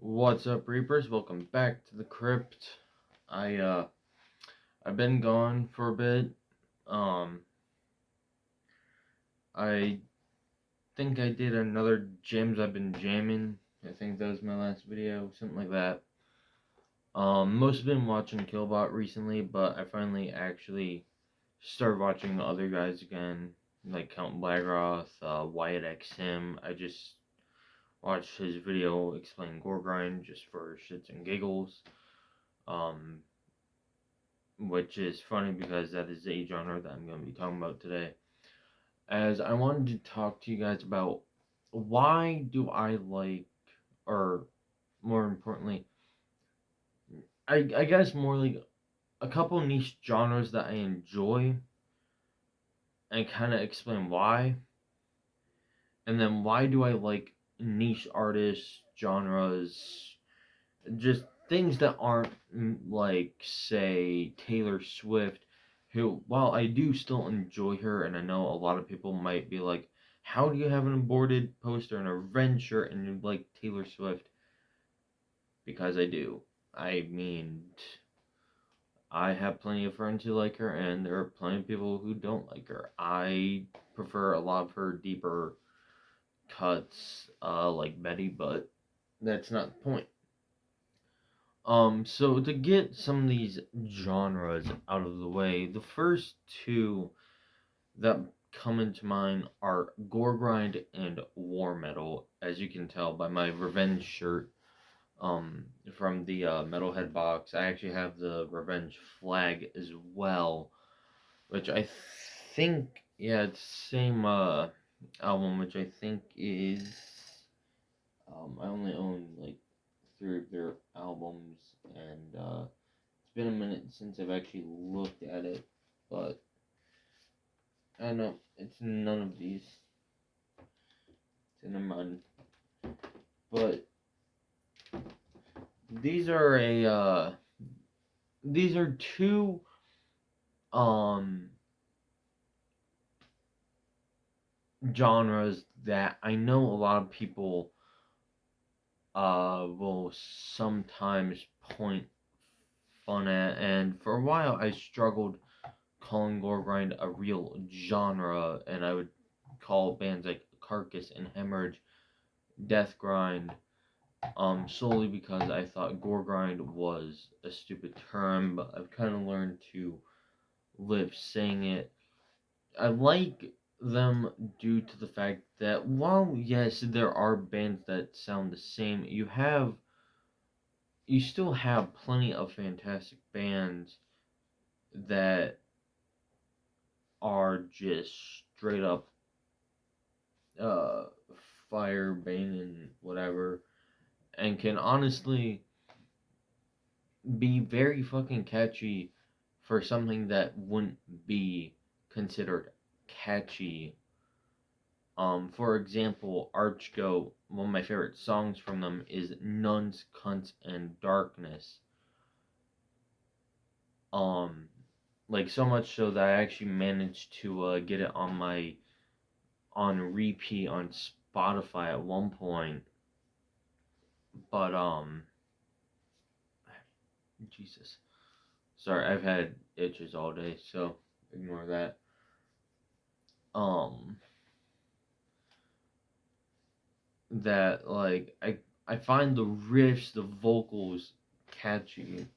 What's up, Reapers? Welcome back to the crypt. I've been gone for a bit. Um I think I did another Jams I've been jamming. I think that was my last video, something like that. Most have been watching Killbot recently, but I finally actually started watching the other guys again, like Count Blagroth, Wyatt X Him. I just watched his video explaining Gore Grind just for shits and giggles. Um which is funny because that is a genre that I'm going to be talking about today. As I wanted to talk to you guys about why do I like, or more importantly, I guess more like a couple niche genres that I enjoy and kind of explain why. And then why do I like niche artists, genres, just things that aren't like, say, Taylor Swift, who, while I do still enjoy her, and I know a lot of people might be like, how do you have an aborted poster and a Revenge shirt and you like Taylor Swift? Because I do. I mean, I have plenty of friends who like her, and there are plenty of people who don't like her. I prefer a lot of her deeper cuts, like Betty, but that's not the point. So to get some of these genres out of the way, the first two that come into mind are gore grind and war metal, as you can tell by my Revenge shirt. From the Metalhead box, I actually have the Revenge flag as well, which I think, yeah, it's the same album, which I think is I only own like three of their albums, and it's been a minute since I've actually looked at it, but I don't know, it's none of these. It's in a mud. But these are these are two um genres that I know a lot of people will sometimes point fun at, and for a while I struggled calling gore grind a real genre, and I would call bands like Carcass and Hemorrhage death grind, solely because I thought gore grind was a stupid term, but I've kind of learned to live saying it. I like them due to the fact that while yes, there are bands that sound the same, you still have plenty of fantastic bands that are just straight up uh fire banging whatever, and can honestly be very fucking catchy for something that wouldn't be considered catchy. For example, Archgoat, one of my favorite songs from them is Nuns, Cunts, and Darkness. Um, like so much so that I actually managed to get it on repeat on Spotify at one point. But Jesus, sorry, I've had itches all day, so ignore that. Um, that like I find the riffs, the vocals catchy,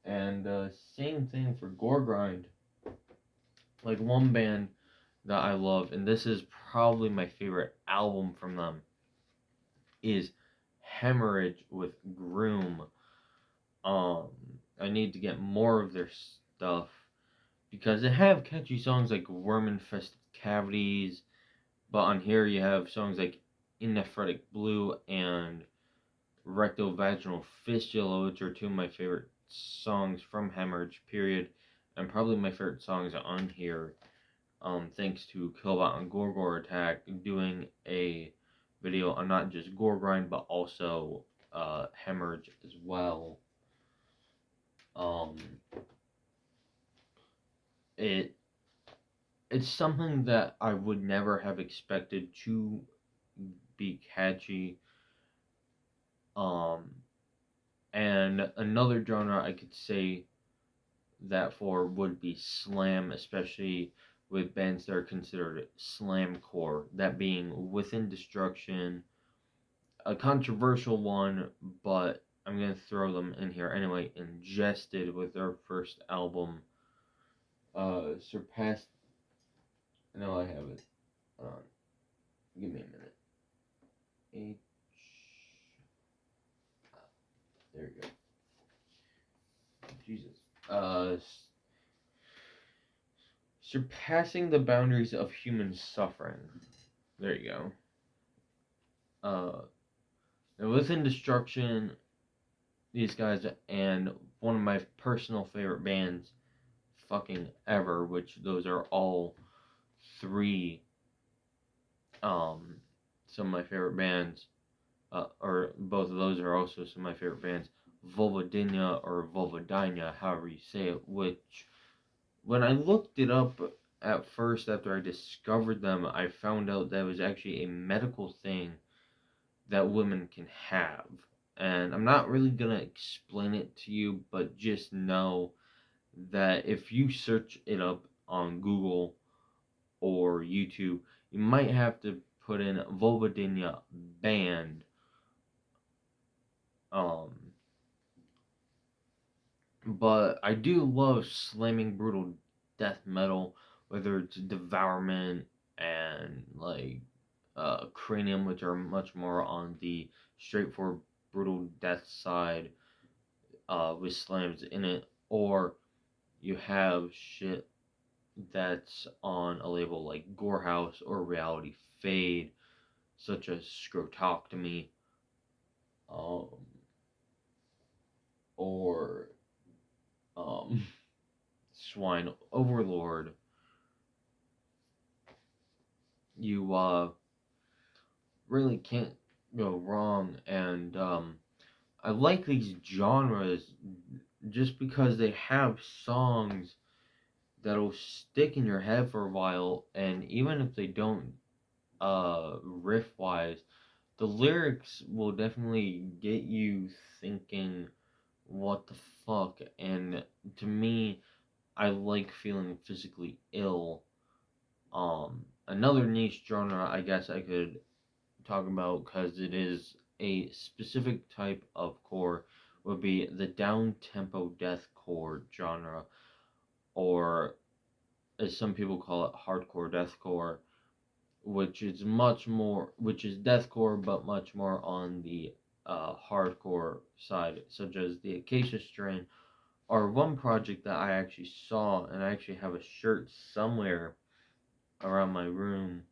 and same thing for gore grind. Like one band that I love, and this is probably my favorite album from them, is Hemorrhage with Groom. Um, I need to get more of their stuff because they have catchy songs like Worm Infested Cavities, but on here you have songs like Nephretic Blue and Rectovaginal Fistula, which are two of my favorite songs from Hemorrhage, period, and probably my favorite songs on here. Thanks to Killbot and Gorgor Attack doing a video on not just Gore Grind but also Hemorrhage as well. Um, it it's something that I would never have expected to be catchy. And another genre I could say that for would be slam, especially with bands that are considered slamcore. That being Within Destruction, a controversial one, but I'm gonna throw them in here anyway. Ingested with their first album, surpassed. No, I have it. Give me a minute. H. There you go. Jesus. Surpassing the boundaries of human suffering. There you go. Within Destruction, these guys, and one of my personal favorite bands fucking ever, which those are all three some of my favorite bands, or both of those are also some of my favorite bands, Vulvodynia or Vulvodynia, however you say it, which when I looked it up at first after I discovered them, I found out that it was actually a medical thing that women can have. And I'm not really gonna explain it to you, but just know that if you search it up on Google or YouTube, you might have to put in Vulvodynia band. But I do love slamming brutal death metal, whether it's Devourment and like Cranium, which are much more on the straightforward brutal death side, with slams in it, or you have shit that's on a label like Gorehouse or Reality Fade, such as Scrotoctomy, um, or Swine Overlord. You really can't go wrong, and I like these genres just because they have songs that'll stick in your head for a while, and even if they don't riff wise, the lyrics will definitely get you thinking what the fuck. And to me, I like feeling physically ill. Another niche genre I guess I could talk about, because it is a specific type of core, would be the down tempo deathcore genre, or as some people call it, hardcore deathcore, which is deathcore, but much more on the hardcore side, such as the Acacia Strain, or one project that I actually saw, and I actually have a shirt somewhere around my room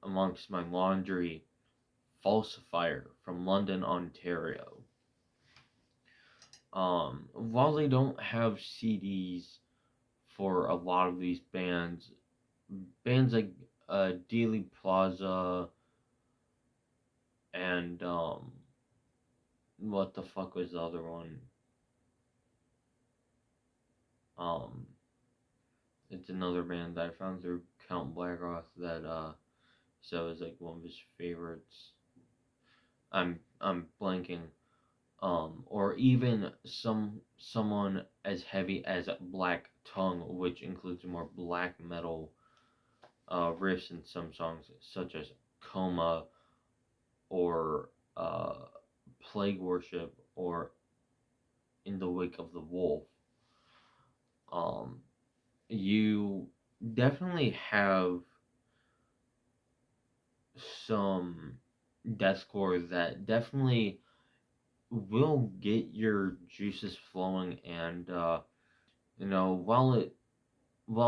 amongst my laundry, Falsifier from London, Ontario. While they don't have CDs for a lot of these bands like Dealey Plaza and what the fuck was the other one? Um, it's another band that I found through Count Blackoff that so it was like one of his favorites. I'm blanking. Or even someone as heavy as Black Tongue, which includes more black metal riffs in some songs, such as Coma, or Plague Worship, or In the Wake of the Wolf. You definitely have some deathcore that definitely will get your juices flowing, and while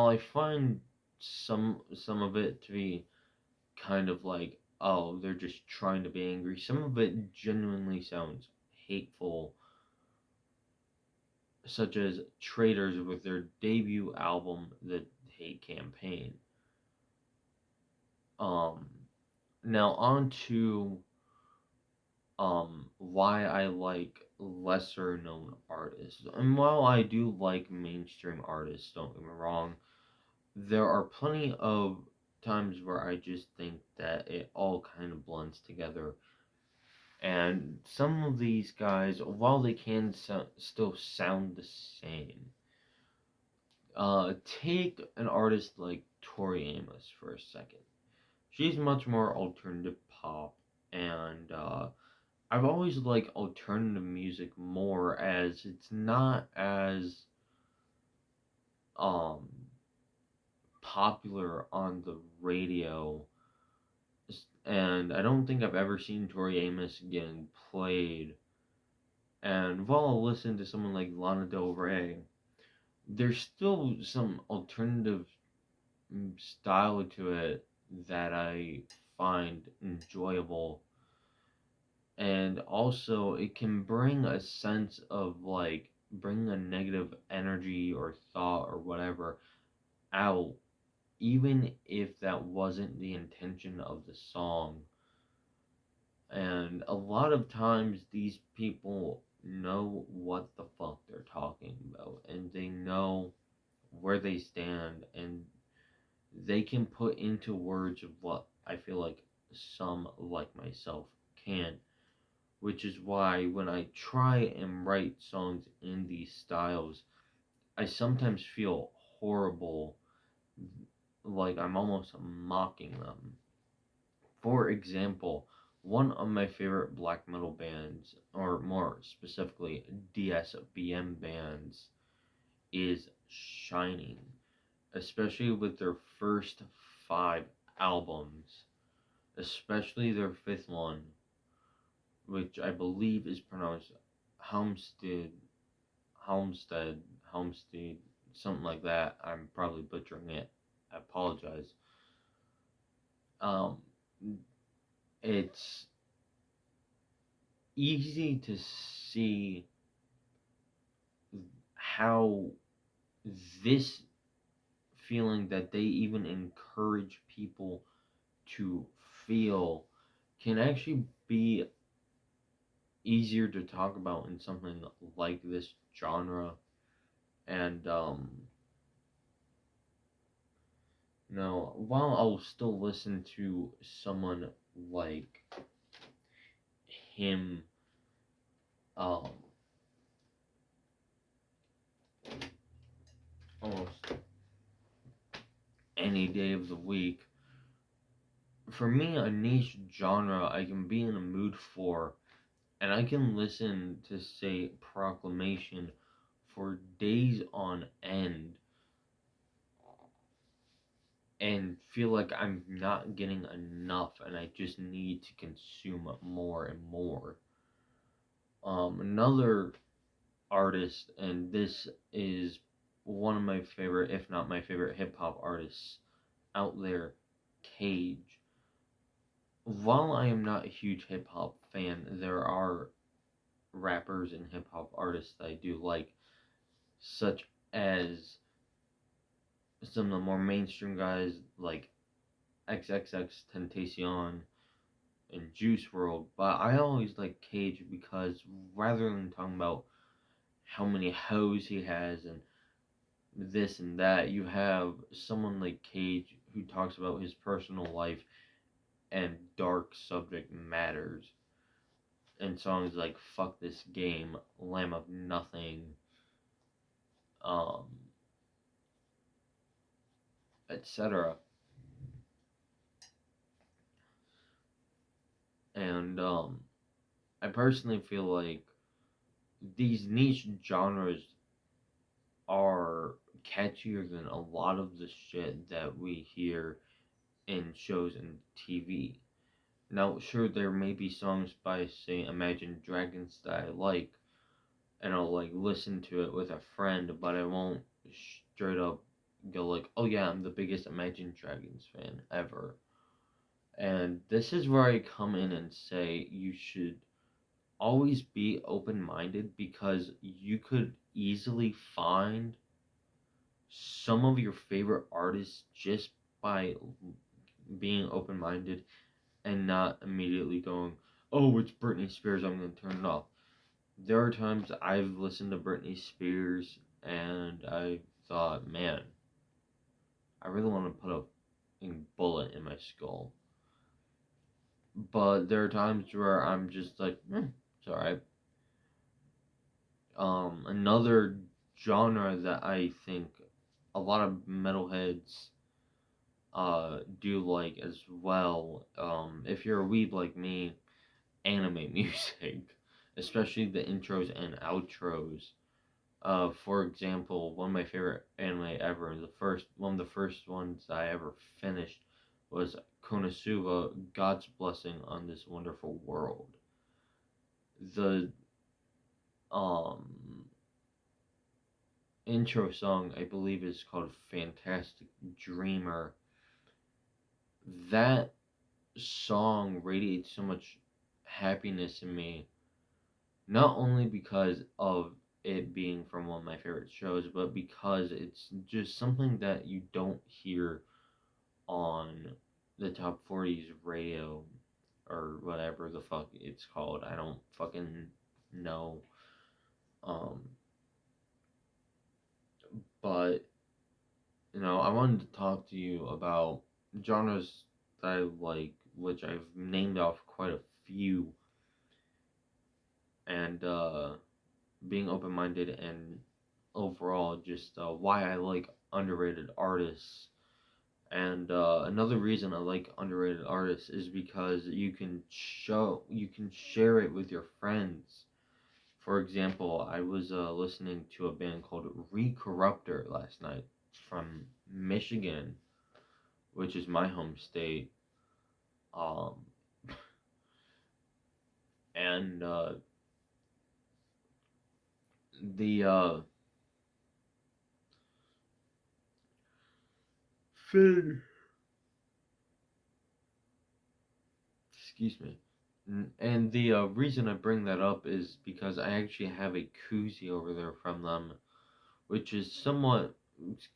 I find some of it to be kind of like, oh, they're just trying to be angry, some of it genuinely sounds hateful, such as Traitors with their debut album, The Hate Campaign. Now on to why I like lesser known artists. And while I do like mainstream artists, don't get me wrong, there are plenty of times where I just think that it all kind of blends together. And some of these guys, while they can still sound the same, take an artist like Tori Amos for a second. She's much more alternative pop, and I've always liked alternative music more as it's not as um popular on the radio, and I don't think I've ever seen Tori Amos getting played. And while I listen to someone like Lana Del Rey, there's still some alternative style to it that I find enjoyable. And also, it can bring a sense of like bring a negative energy or thought or whatever out, even if that wasn't the intention of the song. And a lot of times, these people know what the fuck they're talking about, and they know where they stand, and they can put into words of what I feel like some like myself can't, which is why when I try and write songs in these styles, I sometimes feel horrible, like I'm almost mocking them. For example, one of my favorite black metal bands, or more specifically DSBM bands, is Shining, especially with their first five albums, especially their fifth one, which I believe is pronounced Homestead, Homestead, Homestead, something like that. I'm probably butchering it. I apologize. Um, it's easy to see how this feeling that they even encourage people to feel can actually be easier to talk about in something like this genre. And while I'll still listen to someone like him, um almost any day of the week, for me, a niche genre I can be in a mood for, and I can listen to, say, Proclamation for days on end and feel like I'm not getting enough and I just need to consume more and more. Another artist, and this is one of my favorite, if not my favorite, hip hop artists out there, Cage. While I am not a huge hip hop fan, there are rappers and hip hop artists that I do like, such as some of the more mainstream guys like XXX Tentacion and Juice World. But I always like Cage because rather than talking about how many hoes he has and this and that, you have someone like Cage who talks about his personal life and dark subject matters in songs like Fuck This Game, Lamb of Nothing, um, etc. And I personally feel like these niche genres are catchier than a lot of the shit that we hear in shows and TV. Now, sure, there may be songs by, say, Imagine Dragons that I like, and I'll like listen to it with a friend, but I won't straight up go like, "Oh yeah, I'm the biggest Imagine Dragons fan ever." And this is where I come in and say you should always be open minded because you could easily find some of your favorite artists just by being open minded and not immediately going, "Oh, it's Britney Spears, I'm going to turn it off." There are times I've listened to Britney Spears and I thought, man, I really want to put a bullet in my skull. but there are times where I'm just like, it's alright. Another genre that I think a lot of metalheads do like as well. If you're a weeb like me, anime music, especially the intros and outros. For example, one of my favorite anime ever, one of the first ones I ever finished was Konosuba, God's Blessing on This Wonderful World. The um intro song I believe is called Fantastic Dreamer. That song radiates so much happiness in me, not only because of it being from one of my favorite shows, but because it's just something that you don't hear on the top 40s radio or whatever the fuck it's called. I don't fucking know. Um, but, I wanted to talk to you about genres that I like, which I've named off quite a few, and being open minded and overall just why I like underrated artists. And another reason I like underrated artists is because you can share it with your friends. For example, I was listening to a band called Recorruptor last night from Michigan, which is my home state. Um, and the Finn, excuse me. And the reason I bring that up is because I actually have a koozie over there from them, which is somewhat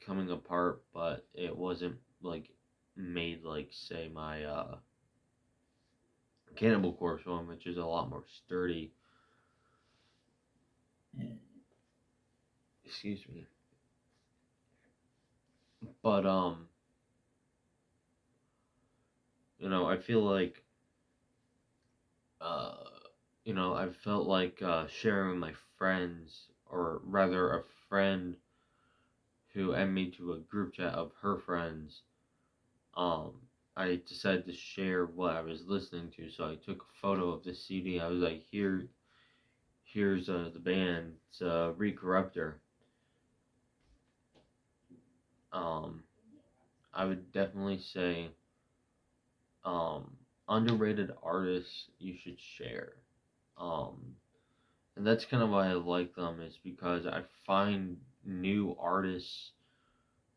coming apart, but it wasn't like made like say my Cannibal Corpse one, which is a lot more sturdy. Excuse me. But I feel like uh I felt like sharing with my friends, or rather a friend who added me to a group chat of her friends. um I decided to share what I was listening to, so I took a photo of the CD. I was like, here's the band. It's Recorruptor. um I would definitely say underrated artists you should share. um and that's kind of why I like them, is because I find new artists,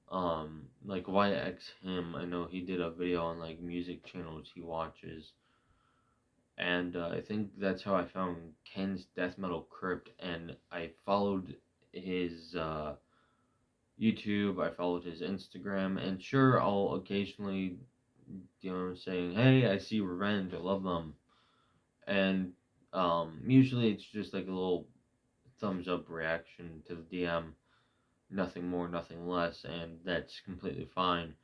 like YX him. I know he did a video on like music channels he watches, and I think that's how I found Ken's Death Metal Crypt, and I followed his YouTube, I followed his Instagram, and sure, I'll occasionally, saying, hey, I see Revenge, I love them, and usually it's just like a little thumbs up reaction to the DM, nothing more, nothing less, and that's completely fine.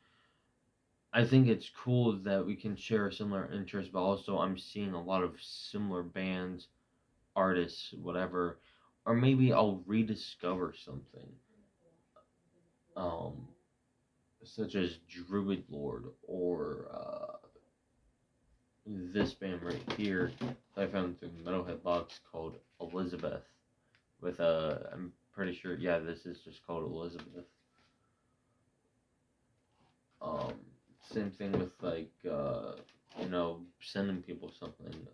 I think it's cool that we can share a similar interest, but also I'm seeing a lot of similar bands, artists, whatever, or maybe I'll rediscover something, um, such as Druid Lord, or this band right here that I found through the Metalhead box called Elizabeth. With I'm pretty sure, yeah, this is just called Elizabeth. Um, Same thing with like sending people something.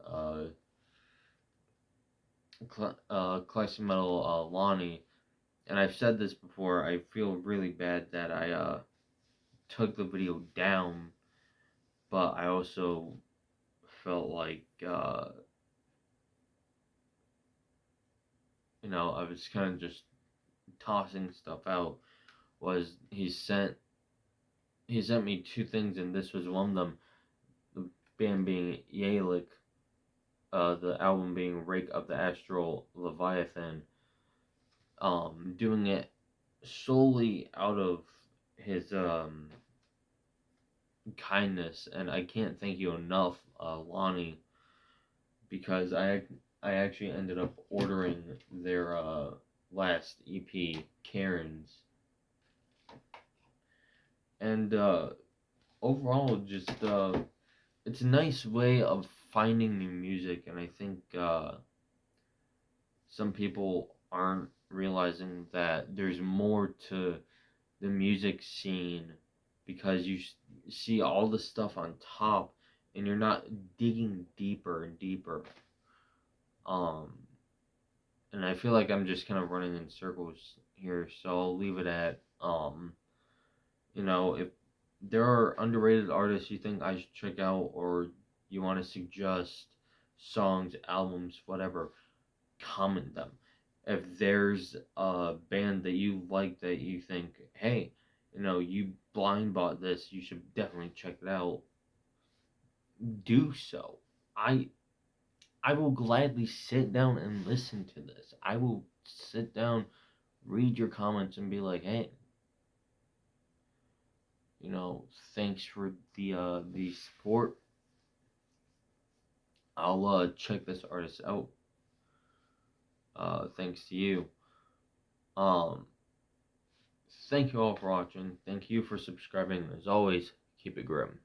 Classic Metal Lonnie, and I've said this before. I feel really bad that I took the video down, but I also felt like I was kind of just tossing stuff out. Was he sent me two things, and this was one of them. The band being Yalik, the album being Rake of the Astral Leviathan. Doing it solely out of his kindness, and I can't thank you enough, Lonnie, because I actually ended up ordering their last EP, Karen's, and overall, just it's a nice way of finding new music, and I think some people aren't realizing that there's more to the music scene because you see all the stuff on top and you're not digging deeper and deeper. Um, and I feel like I'm just kind of running in circles here, so I'll leave it at if there are underrated artists you think I should check out or you want to suggest songs, albums, whatever, comment them. If there's a band that you like that you think, hey, you blind bought this, you should definitely check it out, do so. I will gladly sit down and listen to this. I will sit down, read your comments, and be like, hey, thanks for the support. I'll check this artist out. Thanks to you. Um, Thank you all for watching. Thank you for subscribing. As always, keep it grim.